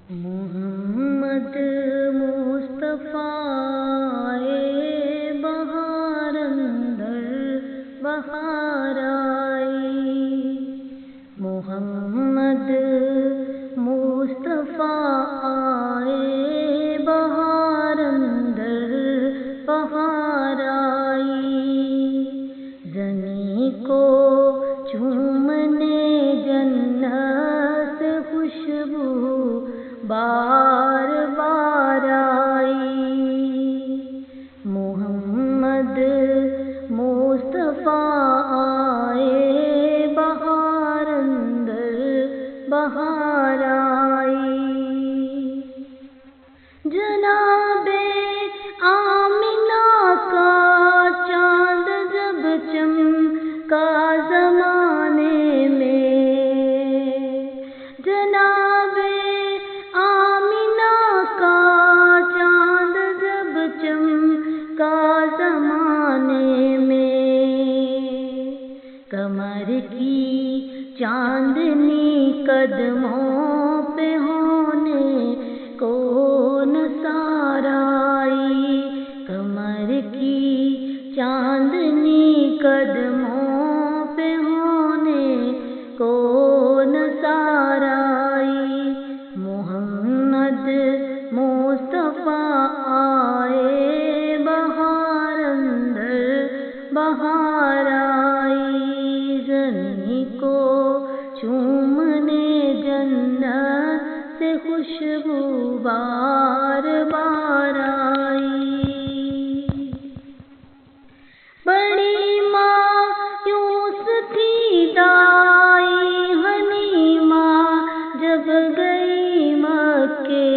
محمد مصطفیٰ بہار اندر بہار آئی، محمد مصطفیٰ بہار اندر بہار آئی، زمین کو چومنے جنت سے خوشبو بار بار آئی، محمد مصطفیٰ بہار اندر بہار آئی، جناب آمنہ کا چاند جب چمکا زمانے میں، جناب آمنہ کا چاند جب چمکا زمانے میں، کمر کی چاندنی قدموں پہ ہونے کو نثار آئی، کمر کی چاندنی قدموں پہ ہونے کو نثار آئی، محمد مصطفیٰ بہار اندر بہار آئی، زمین کو چومنے جنت سے خوشبو بار بار آئی، بڑی مایوس تھی دائی حلیمہ جب گئی مکے،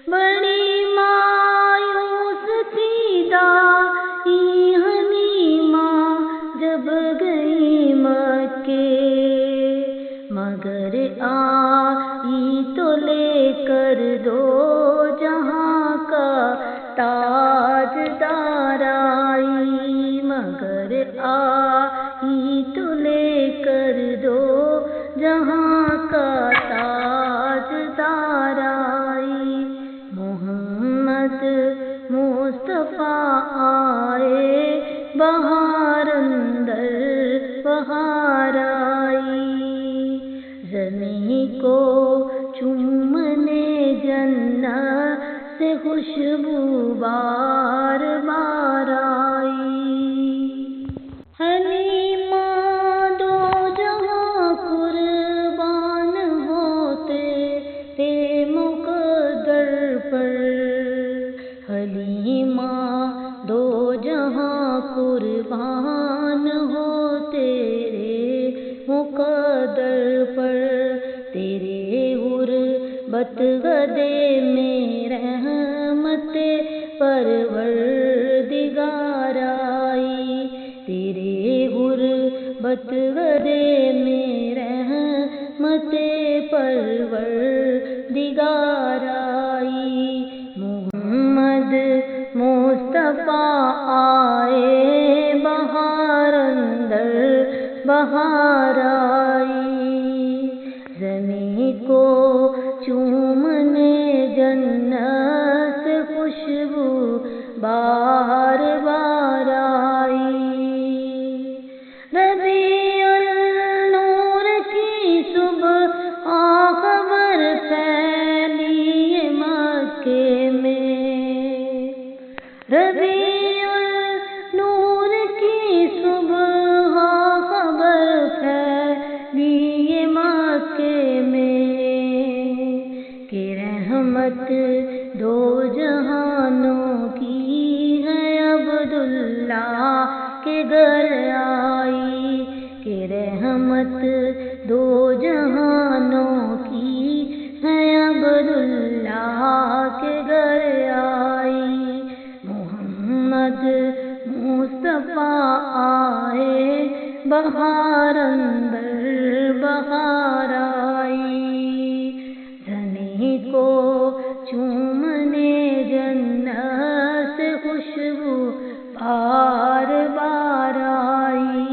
بڑی مایوس تھی دائی حلیمہ جب گئی مکے، مگر آئی تو لے کر دو جہاں کا تاجدار آئی، مگر آئی تو لے کر دو جہاں کا تاجدار آئی، محمد مصطفیٰ بہار اندر بہار آئی، زمین کو چومنے جنت سے خوشبو بار بار آئی، حلیمہ دو جہاں قربان ہوتے تھے مقدر پر، حلیمہ دو جہاں قربان ہوتے رے مقدر پر، تیرے غربت غدے میں رحمت پروردگار آئی، تیرے غربت غدے میں رحمت پروردگار آئی، محمد مصطفیٰ بہار اندر بہار آئی، زمین کو چومنے جنت سے خوشبو بار بار آئی، ربیع النور کی صبح خبر پھیلی مکے میں، ربیع النور کی صبح خبر پھیلی مکے میں، کہ رحمت دو جہانوں کی ہے عبداللہ کے گھر آئی، کہ رحمت دو جہانوں کی ہے عبداللہ کے گھر آئی، محمد مصطفیٰ بہار اندر بہار آئی، زمین کو چومنے جنت سے خوشبو بار بار آئی،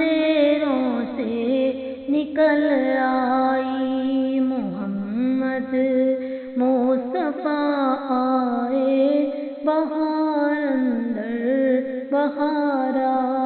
اندھیروں سے نکل آئی، محمد مصطفیٰ آئے، بہار اندر بہار آئی۔